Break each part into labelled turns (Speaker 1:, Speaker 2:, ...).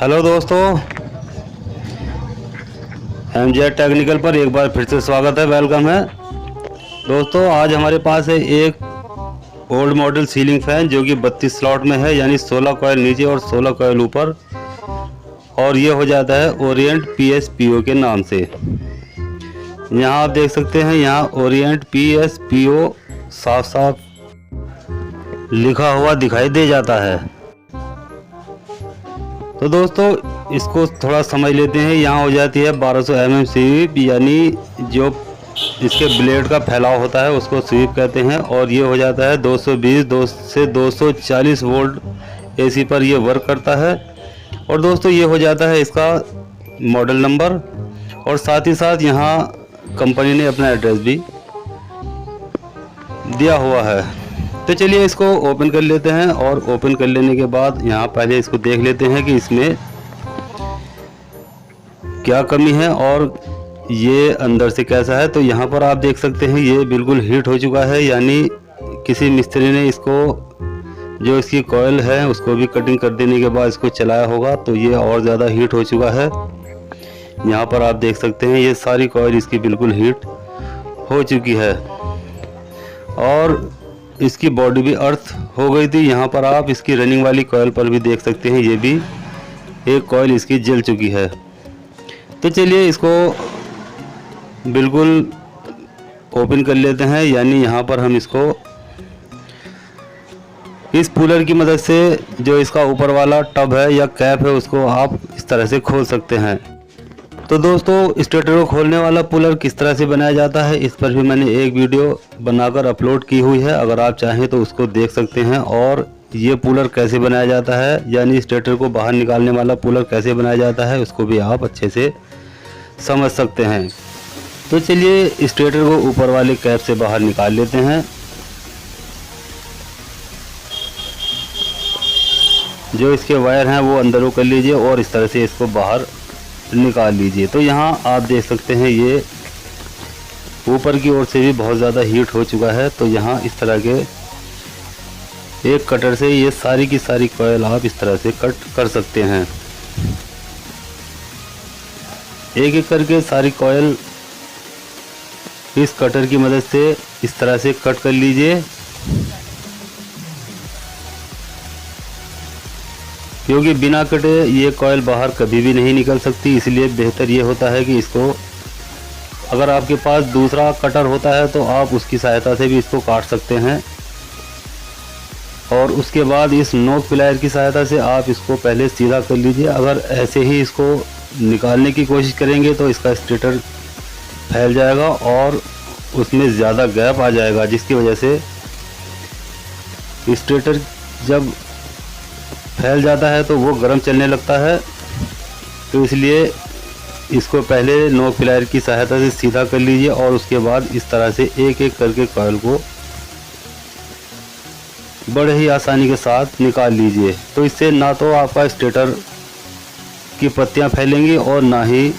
Speaker 1: Hello दोस्तों, Mz technical पर एक बार फिर से स्वागत है, वेलकम है। दोस्तों आज हमारे पास है एक ओल्ड मॉडल सीलिंग फैन जो कि 32 स्लॉट में है, यानी 16 कॉइल नीचे और 16 कॉइल ऊपर, और ये हो जाता है ओरिएंट PSPO के नाम से। यहाँ आप देख सकते हैं, यहाँ ओरिएंट PSPO साफ साफ लिखा हुआ दिखाई दे जाता है। तो दोस्तों इसको थोड़ा समझ लेते हैं। यहाँ हो जाती है 1200 mm स्वीप, यानी जो इसके ब्लेड का फैलाव होता है उसको स्वीप कहते हैं, और ये हो जाता है 220 से 240 वोल्ट AC पर ये वर्क करता है। और दोस्तों ये हो जाता है इसका मॉडल नंबर, और साथ ही साथ यहाँ कंपनी ने अपना एड्रेस भी दिया हुआ है। तो चलिए इसको ओपन कर लेते हैं, और ओपन कर लेने के बाद यहाँ पहले इसको देख लेते हैं कि इसमें क्या कमी है और ये अंदर से कैसा है। तो यहाँ पर आप देख सकते हैं ये बिल्कुल हीट हो चुका है, यानी किसी मिस्त्री ने इसको जो इसकी कॉइल है उसको भी कटिंग कर देने के बाद इसको चलाया होगा, तो ये और ज़्यादा हीट हो चुका है। यहाँ पर आप देख सकते हैं ये सारी कॉइल इसकी बिल्कुल हीट हो चुकी है, और इसकी बॉडी भी अर्थ हो गई थी। यहाँ पर आप इसकी रनिंग वाली कॉइल पर भी देख सकते हैं, ये भी एक कॉइल इसकी जल चुकी है। तो चलिए इसको बिल्कुल ओपन कर लेते हैं, यानी यहाँ पर हम इसको इस पुलर की मदद से जो इसका ऊपर वाला टब है या कैप है उसको आप इस तरह से खोल सकते हैं। तो दोस्तों स्टेटर को खोलने वाला पुलर किस तरह से बनाया जाता है इस पर भी मैंने एक वीडियो बनाकर अपलोड की हुई है, अगर आप चाहें तो उसको देख सकते हैं। और ये पुलर कैसे बनाया जाता है, यानी स्टेटर को बाहर निकालने वाला पुलर कैसे बनाया जाता है, उसको भी आप अच्छे से समझ सकते हैं। तो चलिए स्टेटर को ऊपर वाले कैप से बाहर निकाल लेते हैं। जो इसके वायर हैं वो अंदर कर लीजिए और इस तरह से इसको बाहर निकाल लीजिए। तो यहाँ आप देख सकते हैं ये ऊपर की ओर से भी बहुत ज़्यादा हीट हो चुका है। तो यहाँ इस तरह के एक कटर से ये सारी की सारी कॉइल आप इस तरह से कट कर सकते हैं। एक एक करके सारी कॉइल इस कटर की मदद से इस तरह से कट कर लीजिए, क्योंकि बिना कटे ये कॉइल बाहर कभी भी नहीं निकल सकती। इसलिए बेहतर ये होता है कि इसको, अगर आपके पास दूसरा कटर होता है तो आप उसकी सहायता से भी इसको काट सकते हैं, और उसके बाद इस नोक प्लायर की सहायता से आप इसको पहले सीधा कर लीजिए। अगर ऐसे ही इसको निकालने की कोशिश करेंगे तो इसका स्टेटर फैल जाएगा और उसमें ज़्यादा गैप आ जाएगा, जिसकी वजह से स्टेटर जब फैल जाता है तो वो गर्म चलने लगता है। तो इसलिए इसको पहले नोक प्लायर की सहायता से सीधा कर लीजिए, और उसके बाद इस तरह से एक एक करके कॉइल को बड़े ही आसानी के साथ निकाल लीजिए। तो इससे ना तो आपका स्टेटर की पत्तियां फैलेंगी और ना ही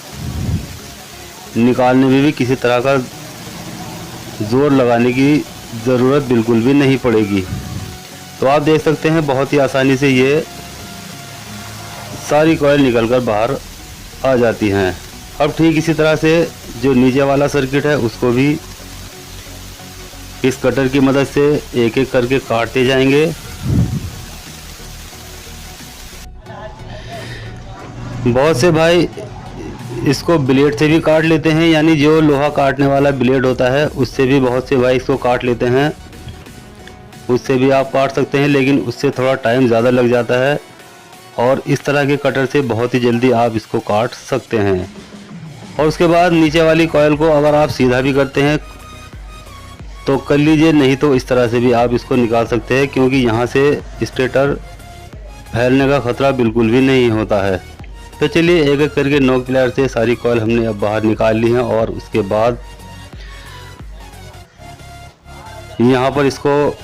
Speaker 1: निकालने में भी किसी तरह का जोर लगाने की ज़रूरत बिल्कुल भी नहीं पड़ेगी। तो आप देख सकते हैं बहुत ही आसानी से ये सारी कॉइल निकलकर बाहर आ जाती हैं। अब ठीक इसी तरह से जो नीचे वाला सर्किट है उसको भी इस कटर की मदद से एक एक करके काटते जाएंगे। बहुत से भाई इसको ब्लेड से भी काट लेते हैं, यानी जो लोहा काटने वाला ब्लेड होता है उससे भी बहुत से भाई इसको काट लेते हैं। उससे भी आप काट सकते हैं, लेकिन उससे थोड़ा टाइम ज़्यादा लग जाता है, और इस तरह के कटर से बहुत ही जल्दी आप इसको काट सकते हैं। और उसके बाद नीचे वाली कॉइल को अगर आप सीधा भी करते हैं तो कर लीजिए, नहीं तो इस तरह से भी आप इसको निकाल सकते हैं, क्योंकि यहाँ से स्टेटर फैलने का ख़तरा बिल्कुल भी नहीं होता है। तो चलिए एक एक करके नोक प्लायर से सारी कॉइल हमने अब बाहर निकाल ली हैं, और उसके बाद यहाँ पर इसको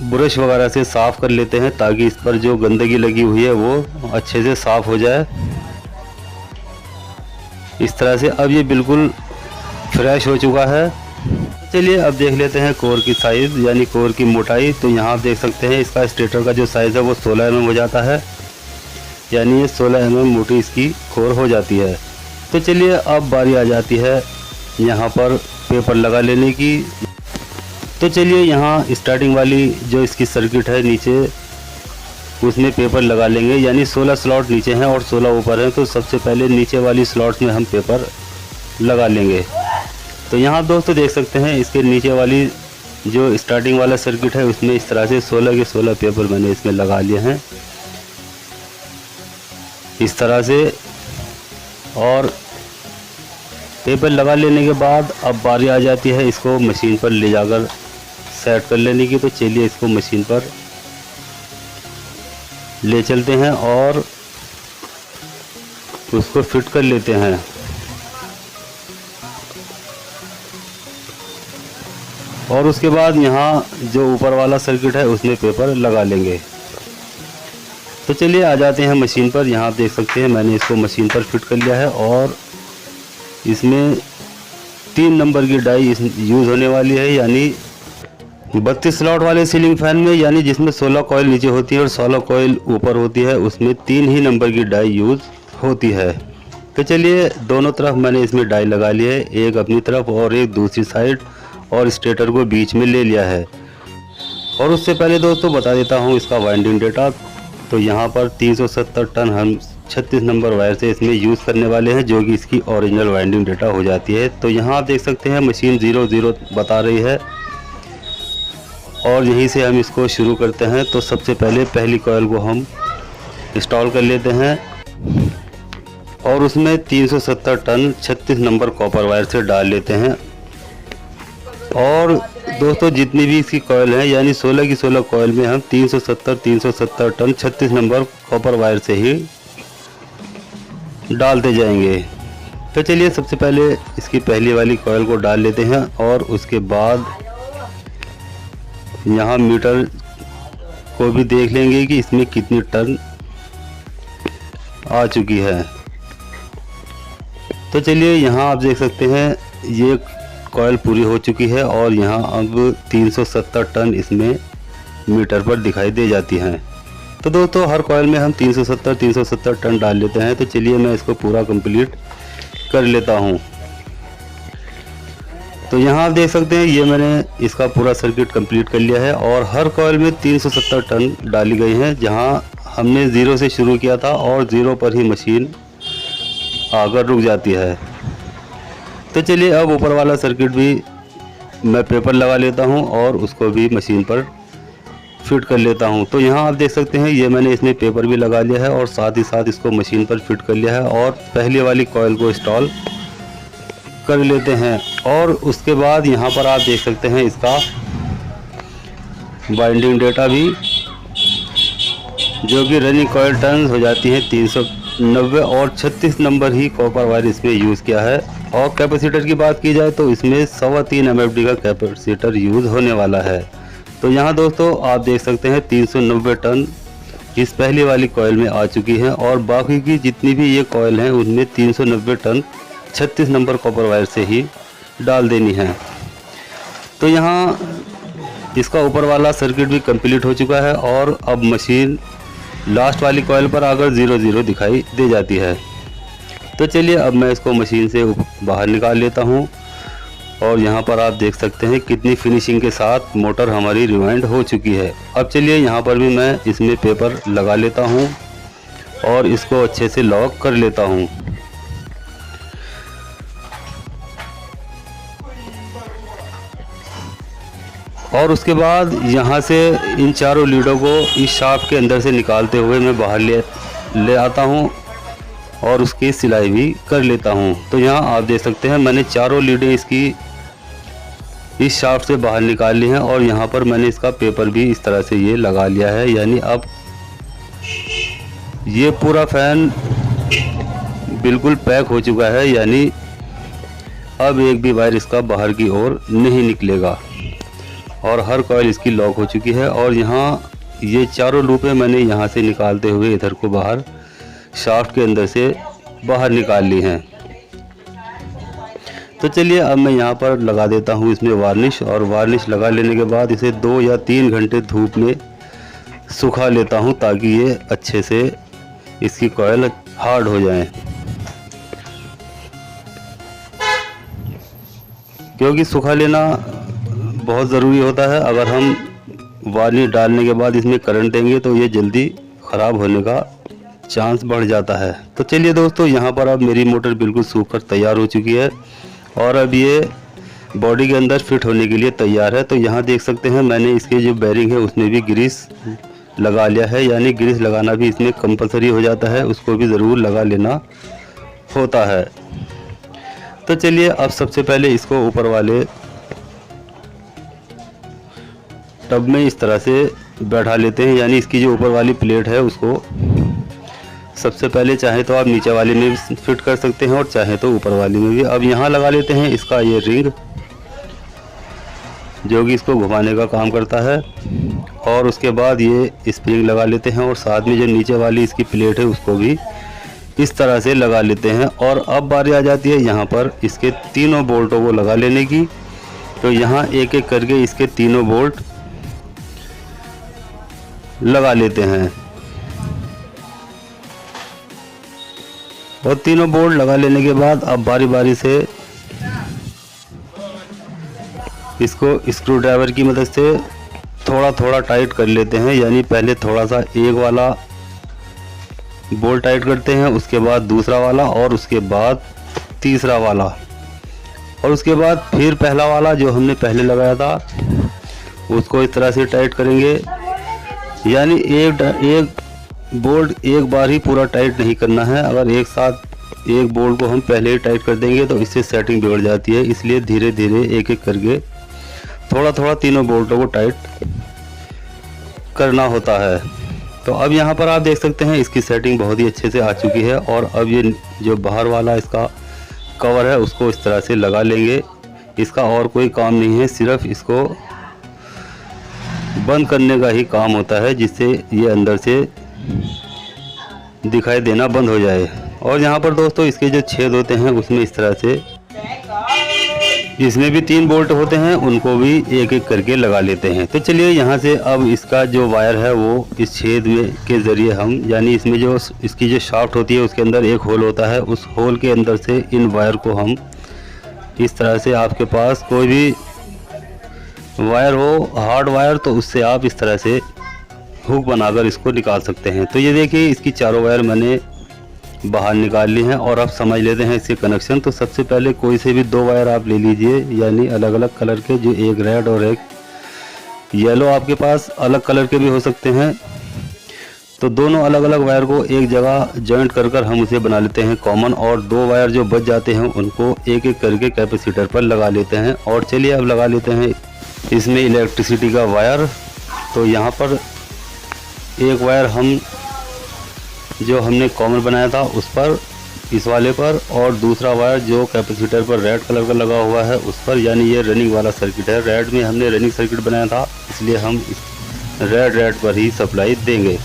Speaker 1: ब्रश वगैरह से साफ़ कर लेते हैं, ताकि इस पर जो गंदगी लगी हुई है वो अच्छे से साफ़ हो जाए। इस तरह से अब ये बिल्कुल फ्रेश हो चुका है। चलिए अब देख लेते हैं कोर की साइज़, यानी कोर की मोटाई। तो यहाँ आप देख सकते हैं इसका स्टेटर का जो साइज़ है वो 16 mm हो जाता है, यानी ये 16 mm मोटी इसकी खोर हो जाती है। तो चलिए अब बारी आ जाती है यहाँ पर पेपर लगा लेने की। तो चलिए यहाँ स्टार्टिंग वाली जो इसकी सर्किट है नीचे, उसमें पेपर लगा लेंगे। यानी 16 स्लॉट नीचे हैं और 16 ऊपर हैं, तो सबसे पहले नीचे वाली स्लॉट्स में हम पेपर लगा लेंगे। तो यहाँ दोस्तों देख सकते हैं इसके नीचे वाली जो स्टार्टिंग वाला सर्किट है उसमें इस तरह से 16 के 16 पेपर मैंने इसमें लगा लिए हैं इस तरह से। और पेपर लगा लेने के बाद अब बारी आ जाती है इसको मशीन पर ले जाकर सेट कर लेने की। तो चलिए इसको मशीन पर ले चलते हैं और उसको फिट कर लेते हैं। और उसके बाद यहाँ जो ऊपर वाला सर्किट है उसमें पेपर लगा लेंगे। तो चलिए आ जाते हैं मशीन पर। यहाँ आप देख सकते हैं मैंने इसको मशीन पर फिट कर लिया है और इसमें 3 नंबर की डाई यूज़ होने वाली है। यानी 32 स्लॉट वाले सीलिंग फैन में, यानी जिसमें 16 कॉइल नीचे होती है और 16 कॉइल ऊपर होती है, उसमें 3 ही नंबर की डाई यूज़ होती है। तो चलिए दोनों तरफ मैंने इसमें डाई लगा ली है, एक अपनी तरफ और एक दूसरी साइड, और स्टेटर को बीच में ले लिया है। और उससे पहले दोस्तों बता देता हूँ इसका वाइंडिंग डेटा। तो यहाँ पर 370 टन हम 36 नंबर वायर से इसमें यूज़ करने वाले हैं, जो कि इसकी ओरिजिनल वाइंडिंग डेटा हो जाती है। तो यहाँ आप देख सकते हैं मशीन 00 बता रही है और यहीं से हम इसको शुरू करते हैं। तो सबसे पहले पहली कॉइल को हम इंस्टॉल कर लेते हैं और उसमें 370 टन 36 नंबर कॉपर वायर से डाल लेते हैं। और दोस्तों जितनी भी इसकी कॉइल है, यानी 16 की 16 कॉइल में हम 370 टन 36 नंबर कॉपर वायर से ही डालते जाएंगे। तो चलिए सबसे पहले इसकी पहली वाली कॉइल को डाल लेते हैं और उसके बाद यहाँ मीटर को भी देख लेंगे कि इसमें कितनी टन आ चुकी है। तो चलिए यहाँ आप देख सकते हैं ये कॉइल पूरी हो चुकी है और यहाँ अब 370 टन इसमें मीटर पर दिखाई दे जाती हैं। तो दोस्तों हर कॉइल में हम 370 टन डाल लेते हैं। तो चलिए मैं इसको पूरा कंप्लीट कर लेता हूँ। तो यहाँ आप देख सकते हैं ये मैंने इसका पूरा सर्किट कंप्लीट कर लिया है और हर कॉइल में 370 टन डाली गई हैं। जहाँ हमने 0 से शुरू किया था और 0 पर ही मशीन आकर रुक जाती है। तो चलिए अब ऊपर वाला सर्किट भी मैं पेपर लगा लेता हूं और उसको भी मशीन पर फिट कर लेता हूं। तो यहाँ आप देख सकते हैं ये मैंने इसमें पेपर भी लगा लिया है और साथ ही साथ इसको मशीन पर फिट कर लिया है और पहले वाली कॉइल को इंस्टॉल कर लेते हैं। और उसके बाद यहाँ पर आप देख सकते हैं इसका बाइंडिंग डेटा भी, जो कि रनिंग कॉइल टर्न्स हो जाती हैं 390 और 36 नंबर ही कॉपर वायर इसमें यूज़ किया है। और कैपेसिटर की बात की जाए तो इसमें 3.25 MFD का कैपेसिटर यूज़ होने वाला है। तो यहाँ दोस्तों आप देख सकते हैं 390 टन इस पहली वाली कॉइल में आ चुकी है और बाकी की जितनी भी ये कॉइल हैं उनमें 390 टन 36 नंबर कॉपर वायर से ही डाल देनी है। तो यहाँ इसका ऊपर वाला सर्किट भी कंप्लीट हो चुका है और अब मशीन लास्ट वाली कॉइल पर आकर 00 दिखाई दे जाती है। तो चलिए अब मैं इसको मशीन से बाहर निकाल लेता हूँ और यहाँ पर आप देख सकते हैं कितनी फिनिशिंग के साथ मोटर हमारी रिवाइंड हो चुकी है। अब चलिए यहाँ पर भी मैं इसमें पेपर लगा लेता हूँ और इसको अच्छे से लॉक कर लेता हूँ। और उसके बाद यहाँ से इन चारों लीडों को इस शाफ्ट के अंदर से निकालते हुए मैं बाहर ले आता हूँ और उसकी सिलाई भी कर लेता हूँ। तो यहाँ आप देख सकते हैं मैंने चारों लीडें इसकी इस शाफ्ट से बाहर निकाल ली हैं और यहाँ पर मैंने इसका पेपर भी इस तरह से ये लगा लिया है। यानी अब ये पूरा फैन बिल्कुल पैक हो चुका है, यानी अब एक भी वायर इसका बाहर की ओर नहीं निकलेगा और हर कॉइल इसकी लॉक हो चुकी है। और यहाँ ये चारों लूपें मैंने यहाँ से निकालते हुए इधर को बाहर शाफ्ट के अंदर से बाहर निकाल ली हैं। तो चलिए अब मैं यहाँ पर लगा देता हूँ इसमें वार्निश, और वार्निश लगा लेने के बाद इसे 2 या 3 घंटे धूप में सुखा लेता हूँ ताकि ये अच्छे से इसकी कॉइल हार्ड हो जाए, क्योंकि सुखा लेना बहुत ज़रूरी होता है। अगर हम वार्निश डालने के बाद इसमें करंट देंगे तो ये जल्दी ख़राब होने का चांस बढ़ जाता है। तो चलिए दोस्तों, यहाँ पर अब मेरी मोटर बिल्कुल सूख कर तैयार हो चुकी है और अब ये बॉडी के अंदर फिट होने के लिए तैयार है। तो यहाँ देख सकते हैं मैंने इसके जो बैरिंग है उसमें भी ग्रीस लगा लिया है, यानी ग्रीस लगाना भी इसमें कंपलसरी हो जाता है, उसको भी ज़रूर लगा लेना होता है। तो चलिए अब सबसे पहले इसको ऊपर वाले टब में इस तरह से बैठा लेते हैं, यानी इसकी जो ऊपर वाली प्लेट है उसको सबसे पहले चाहे तो आप नीचे वाले में भी फिट कर सकते हैं और चाहे तो ऊपर वाली में भी। अब यहाँ लगा लेते हैं इसका ये रिंग, जो कि इसको घुमाने का काम करता है, और उसके बाद ये स्प्रिंग लगा लेते हैं और साथ में जो नीचे वाली इसकी प्लेट है उसको भी इस तरह से लगा लेते हैं। और अब बारी आ जाती है यहाँ पर इसके तीनों बोल्टों को लगा लेने की। तो यहाँ एक एक करके इसके तीनों बोल्ट लगा लेते हैं और तीनों बोल्ट लगा लेने के बाद अब बारी बारी से इसको स्क्रू ड्राइवर की मदद से थोड़ा थोड़ा टाइट कर लेते हैं। यानी पहले थोड़ा सा एक वाला बोल्ट टाइट करते हैं, उसके बाद दूसरा वाला और उसके बाद तीसरा वाला और उसके बाद फिर पहला वाला जो हमने पहले लगाया था उसको इस तरह से टाइट करेंगे। यानी एक बोल्ट एक बार ही पूरा टाइट नहीं करना है। अगर एक साथ एक बोल्ट को हम पहले ही टाइट कर देंगे तो इससे सेटिंग बिगड़ जाती है, इसलिए धीरे धीरे एक एक करके थोड़ा थोड़ा तीनों बोल्टों को टाइट करना होता है। तो अब यहाँ पर आप देख सकते हैं इसकी सेटिंग बहुत ही अच्छे से आ चुकी है और अब ये जो बाहर वाला इसका कवर है उसको इस तरह से लगा लेंगे। इसका और कोई काम नहीं है, सिर्फ इसको बंद करने का ही काम होता है, जिससे ये अंदर से दिखाई देना बंद हो जाए। और यहाँ पर दोस्तों इसके जो छेद होते हैं उसमें इस तरह से इसमें भी 3 बोल्ट होते हैं, उनको भी एक एक करके लगा लेते हैं। तो चलिए यहाँ से अब इसका जो वायर है वो इस छेद में के ज़रिए हम, यानी इसमें जो इसकी जो शाफ्ट होती है उसके अंदर एक होल होता है, उस होल के अंदर से इन वायर को हम इस तरह से, आपके पास कोई भी वायर हो हार्ड वायर तो उससे आप इस तरह से हुक बनाकर इसको निकाल सकते हैं। तो ये देखिए इसकी चारों वायर मैंने बाहर निकाल ली हैं और अब समझ लेते हैं इसके कनेक्शन। तो सबसे पहले कोई से भी 2 वायर आप ले लीजिए, यानी अलग अलग कलर के, जो एक रेड और एक येलो, आपके पास अलग कलर के भी हो सकते हैं। तो दोनों अलग अलग वायर को एक जगह जॉइंट कर हम उसे बना लेते हैं कॉमन, और 2 वायर जो बच जाते हैं उनको एक एक करके कैपेसिटर पर लगा लेते हैं। और चलिए अब लगा लेते हैं इसमें इलेक्ट्रिसिटी का वायर। तो यहाँ पर एक वायर हम जो हमने कॉमन बनाया था उस पर, इस वाले पर, और दूसरा वायर जो कैपेसिटर पर रेड कलर का लगा हुआ है उस पर, यानी ये रनिंग वाला सर्किट है। रेड में हमने रनिंग सर्किट बनाया था, इसलिए हम रेड पर ही सप्लाई देंगे।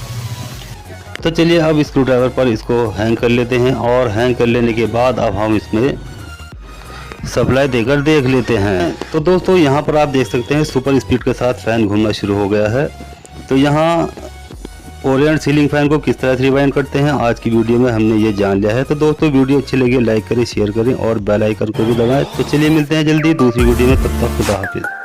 Speaker 1: तो चलिए अब स्क्रू ड्राइवर पर इसको हैंग कर लेते हैं और हैंग कर लेने के बाद अब हम इसमें सप्लाई देकर देख लेते हैं। तो दोस्तों यहाँ पर आप देख सकते हैं सुपर स्पीड के साथ फ़ैन घूमना शुरू हो गया है। तो यहाँ ओरिएंट सीलिंग फ़ैन को किस तरह से रिवाइंड करते हैं आज की वीडियो में हमने ये जान लिया है। तो दोस्तों वीडियो अच्छी लगी लाइक करें, शेयर करें और बेल आइकन को भी दबाएं। तो चलिए मिलते हैं जल्दी दूसरी वीडियो में, तब तक खुदा हाफिज़।